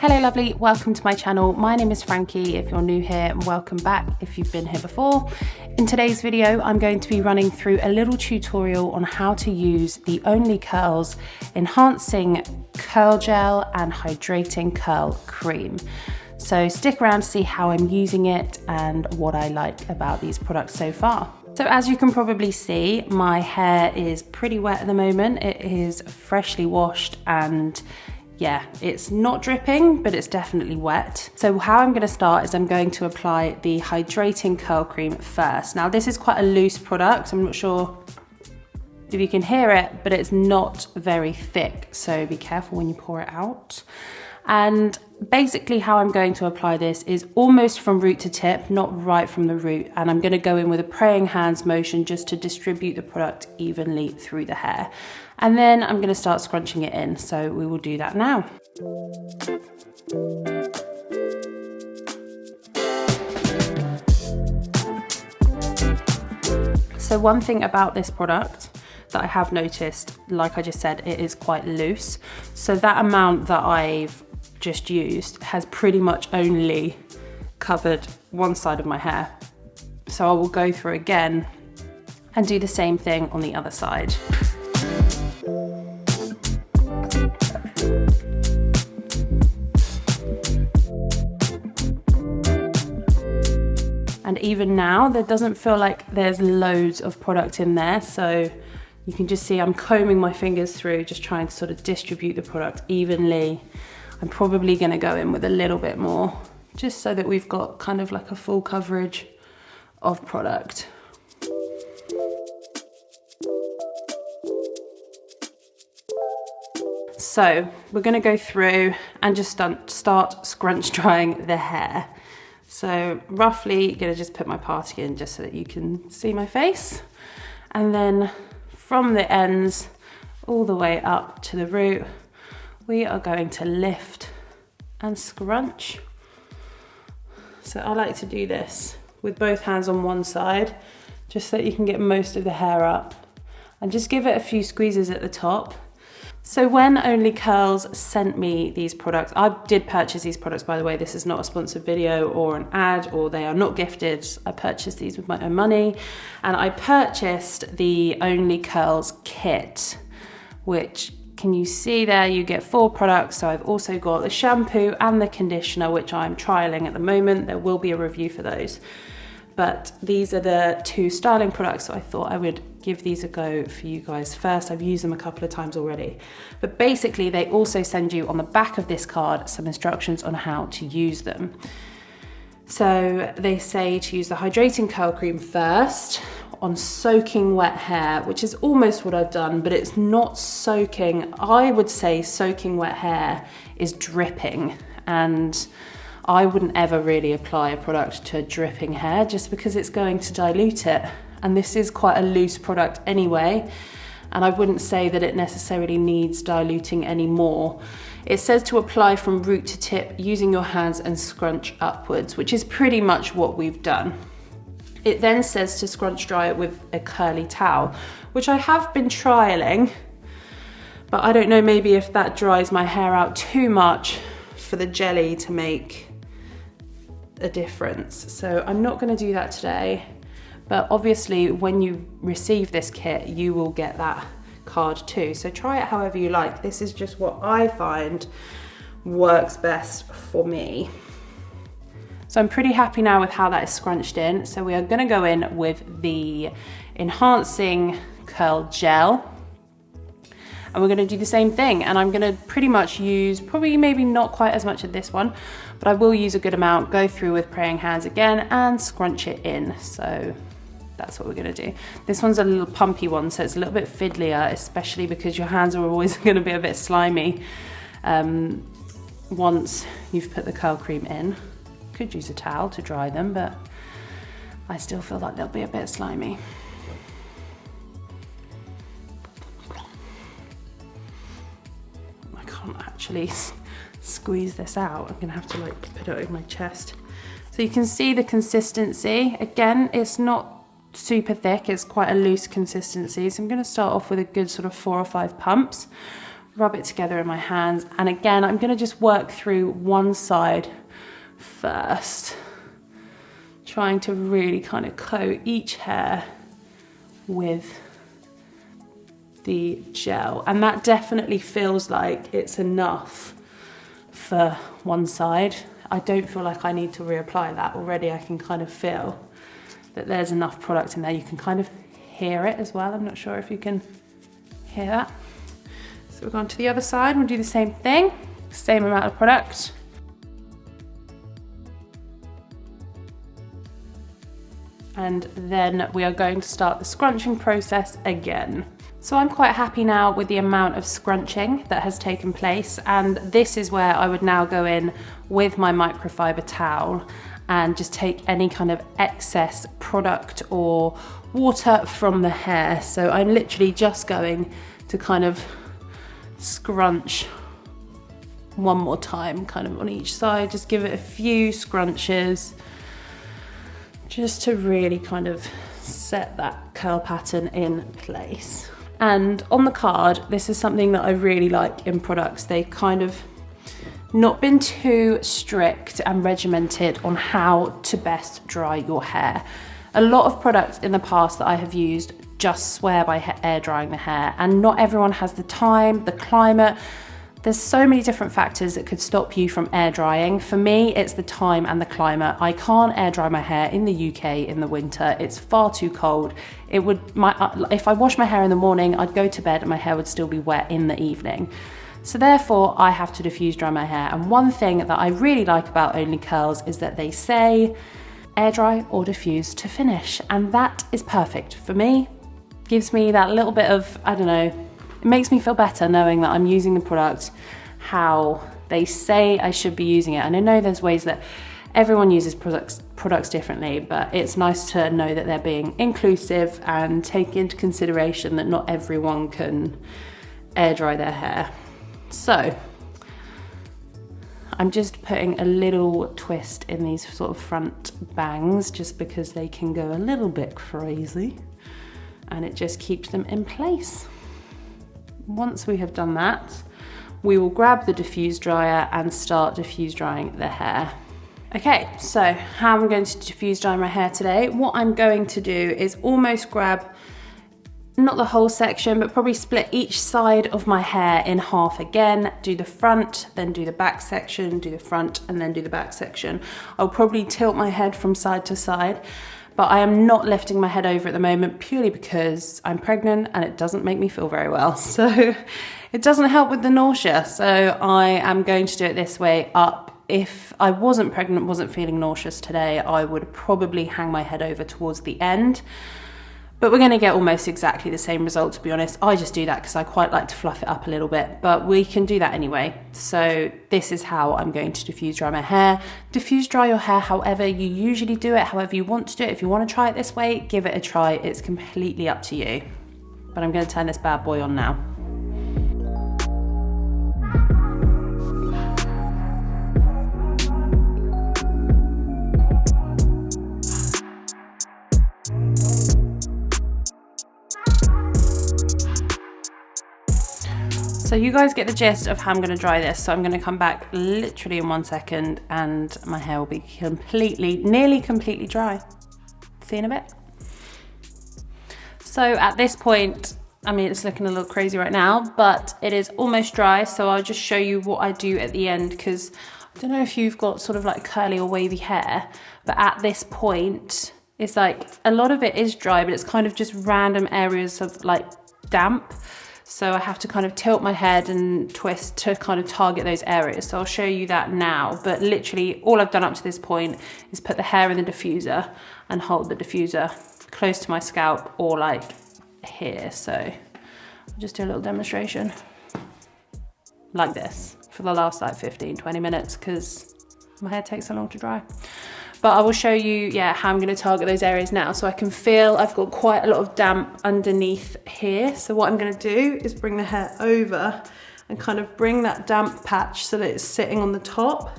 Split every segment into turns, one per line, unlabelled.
Hello lovely, welcome to my channel. My name is Frankie if you're new here, and welcome back if you've been here before. In today's video, I'm going to be running through a little tutorial on how to use the Only Curls Enhancing Curl Gel and Hydrating Curl Cream. So stick around to see how I'm using it and what I like about these products so far. So as you can probably see, my hair is pretty wet at the moment. It is freshly washed and yeah, it's not dripping, but it's definitely wet. So how I'm gonna start is I'm going to apply the Hydrating Curl Cream first. Now this is quite a loose product. I'm not sure if you can hear it, but it's not very thick. So be careful when you pour it out. And basically how I'm going to apply this is almost from root to tip, not right from the root. And I'm gonna go in with a praying hands motion just to distribute the product evenly through the hair. And then I'm gonna start scrunching it in. So we will do that now. So one thing about this product that I have noticed, like I just said, it is quite loose. So that amount that I've just used has pretty much only covered one side of my hair. So I will go through again and do the same thing on the other side. And even now, there doesn't feel like there's loads of product in there. So you can just see I'm combing my fingers through, just trying to sort of distribute the product evenly. I'm probably gonna go in with a little bit more, just so that we've got kind of like a full coverage of product. So we're gonna go through and just start scrunch drying the hair. So roughly gonna just put my party in just so that you can see my face. And then from the ends all the way up to the root, we are going to lift and scrunch. So I like to do this with both hands on one side, just so that you can get most of the hair up, and just give it a few squeezes at the top. So when Only Curls sent me these products, I did purchase these products, by the way. This is not a sponsored video or an ad, or they are not gifted. I purchased these with my own money, and I purchased the Only Curls kit, which, can you see there, you get 4 products. So I've also got the shampoo and the conditioner, which I'm trialing at the moment. There will be a review for those. But these are the 2 styling products, so I thought I would give these a go for you guys first. I've used them a couple of times already. But basically, they also send you on the back of this card some instructions on how to use them. So they say to use the Hydrating Curl Cream first on soaking wet hair, which is almost what I've done, but it's not soaking. I would say soaking wet hair is dripping, and I wouldn't ever really apply a product to dripping hair just because it's going to dilute it. And this is quite a loose product anyway, and I wouldn't say that it necessarily needs diluting anymore. It says to apply from root to tip using your hands and scrunch upwards, which is pretty much what we've done. It then says to scrunch dry it with a curly towel, which I have been trialing, but I don't know, maybe if that dries my hair out too much for the jelly to make a difference. So I'm not going to do that today, but obviously when you receive this kit, you will get that card too. So try it however you like. This is just what I find works best for me. So I'm pretty happy now with how that is scrunched in. So we are going to go in with the Enhancing Curl Gel. And we're gonna do the same thing, and I'm gonna pretty much use, probably maybe not quite as much of this one, but I will use a good amount, go through with praying hands again and scrunch it in. So that's what we're gonna do. This one's a little pumpy one, so it's a little bit fiddlier, especially because your hands are always gonna be a bit slimy once you've put the curl cream in. Could use a towel to dry them, but I still feel like they'll be a bit slimy. Actually squeeze this out. I'm gonna have to like put it over my chest. So you can see the consistency. Again, it's not super thick, it's quite a loose consistency. So I'm gonna start off with a good sort of 4 or 5 pumps rub it together in my hands. And again, I'm gonna just work through one side first, trying to really kind of coat each hair with the gel. And that definitely feels like it's enough for one side. I don't feel like I need to reapply that. Already I can kind of feel that there's enough product in there. You can kind of hear it as well. I'm not sure if you can hear that. So we're going to the other side. We'll do the same thing, same amount of product. And then we are going to start the scrunching process again. So I'm quite happy now with the amount of scrunching that has taken place, and this is where I would now go in with my microfiber towel and just take any kind of excess product or water from the hair. So I'm literally just going to kind of scrunch one more time, kind of on each side, just give it a few scrunches, just to really kind of set that curl pattern in place. And on the card, this is something that I really like in products. They've kind of not been too strict and regimented on how to best dry your hair. A lot of products in the past that I have used just swear by air drying the hair, and not everyone has the time, the climate. There's so many different factors that could stop you from air drying. For me, it's the time and the climate. I can't air dry my hair in the UK in the winter. It's far too cold. If I wash my hair in the morning, I'd go to bed and my hair would still be wet in the evening. So therefore, I have to diffuse dry my hair. And one thing that I really like about Only Curls is that they say air dry or diffuse to finish. And that is perfect for me. Gives me that little bit of, I don't know, it makes me feel better knowing that I'm using the product how they say I should be using it. And I know there's ways that everyone uses products differently, but it's nice to know that they're being inclusive and take into consideration that not everyone can air dry their hair. So I'm just putting a little twist in these sort of front bangs just because they can go a little bit crazy, and it just keeps them in place. Once we have done that, we will grab the diffuse dryer and start diffuse drying the hair. Okay, so how I'm going to diffuse dry my hair today, what I'm going to do is almost grab, not the whole section, but probably split each side of my hair in half again, do the front, then do the back section, do the front, and then do the back section. I'll probably tilt my head from side to side, but I am not lifting my head over at the moment purely because I'm pregnant and it doesn't make me feel very well. So it doesn't help with the nausea. So I am going to do it this way up. If I wasn't pregnant, wasn't feeling nauseous today, I would probably hang my head over towards the end. But we're gonna get almost exactly the same result, to be honest. I just do that because I quite like to fluff it up a little bit, but we can do that anyway. So this is how I'm going to diffuse dry my hair. Diffuse dry your hair however you usually do it, however you want to do it. If you want to try it this way, give it a try. It's completely up to you. But I'm going to turn this bad boy on now. So you guys get the gist of how I'm going to dry this. So I'm going to come back literally in 1 second and my hair will be nearly completely dry. See you in a bit. So at this point, I mean, it's looking a little crazy right now, but it is almost dry. So I'll just show you what I do at the end, because I don't know if you've got sort of like curly or wavy hair, but at this point, it's like a lot of it is dry, but it's kind of just random areas of like damp. So I have to kind of tilt my head and twist to kind of target those areas. So I'll show you that now. But literally all I've done up to this point is put the hair in the diffuser and hold the diffuser close to my scalp or like here. So I'll just do a little demonstration like this for the last like 15-20 minutes because my hair takes so long to dry. But I will show you, yeah, how I'm gonna target those areas now. So I can feel I've got quite a lot of damp underneath here. So what I'm gonna do is bring the hair over and kind of bring that damp patch so that it's sitting on the top.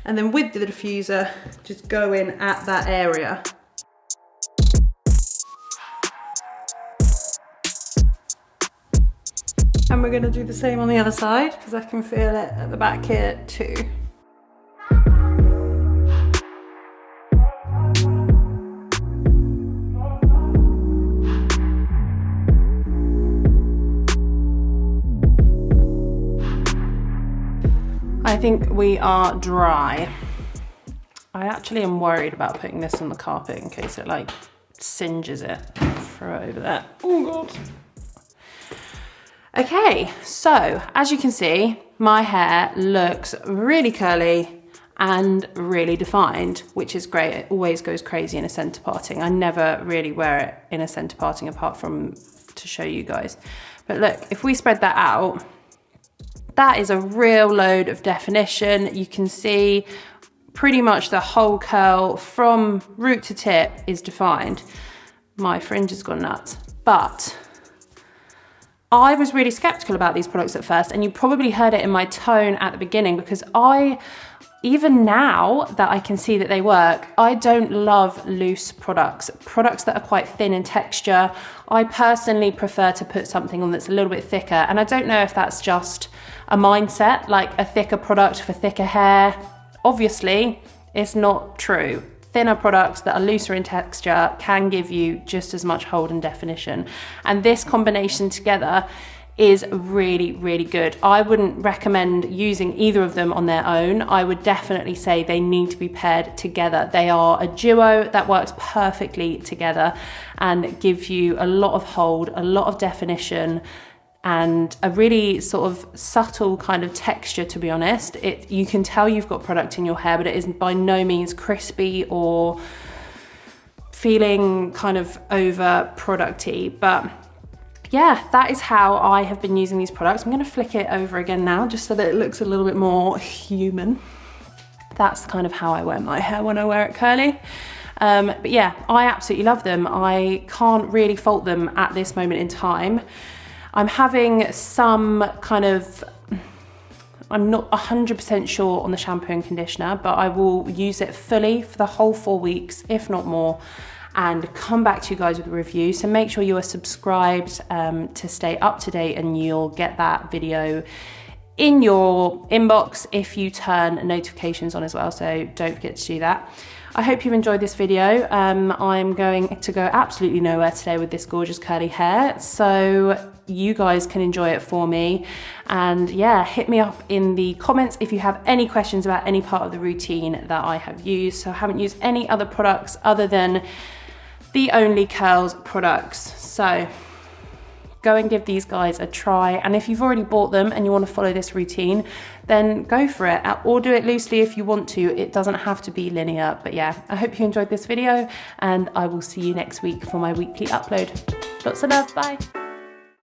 And then with the diffuser, just go in at that area. And we're gonna do the same on the other side because I can feel it at the back here too. I think we are dry. I actually am worried about putting this on the carpet in case it like singes it. Throw it over there. Oh God. Okay, so as you can see, my hair looks really curly and really defined, which is great. It always goes crazy in a centre parting. I never really wear it in a centre parting apart from to show you guys. But look, if we spread that out, that is a real load of definition. You can see pretty much the whole curl from root to tip is defined. My fringe has gone nuts, but I was really skeptical about these products at first, and you probably heard it in my tone at the beginning because even now that I can see that they work, I don't love loose products that are quite thin in texture. I personally prefer to put something on that's a little bit thicker, and I don't know if that's just a mindset, like a thicker product for thicker hair. Obviously, it's not true. Thinner products that are looser in texture can give you just as much hold and definition. And this combination together is really, really good. I wouldn't recommend using either of them on their own. I would definitely say they need to be paired together. They are a duo that works perfectly together and give you a lot of hold, a lot of definition, and a really sort of subtle kind of texture, to be honest. You can tell you've got product in your hair, but it is by no means crispy or feeling kind of over producty. But yeah, that is how I have been using these products. I'm gonna flick it over again now, just so that it looks a little bit more human. That's kind of how I wear my hair when I wear it curly. But yeah, I absolutely love them. I can't really fault them at this moment in time. I'm having some kind of, I'm not 100% sure on the shampoo and conditioner, but I will use it fully for the whole 4 weeks, if not more, and come back to you guys with a review. So make sure you are subscribed to stay up to date, and you'll get that video in your inbox if you turn notifications on as well. So don't forget to do that. I hope you've enjoyed this video. I'm going to go absolutely nowhere today with this gorgeous curly hair, so you guys can enjoy it for me. And yeah, hit me up in the comments if you have any questions about any part of the routine that I have used. So I haven't used any other products other than the Only Curls products. So go and give these guys a try. And if you've already bought them and you want to follow this routine, then go for it, or do it loosely if you want to. It doesn't have to be linear. But yeah, I hope you enjoyed this video, and I will see you next week for my weekly upload. Lots of love, bye.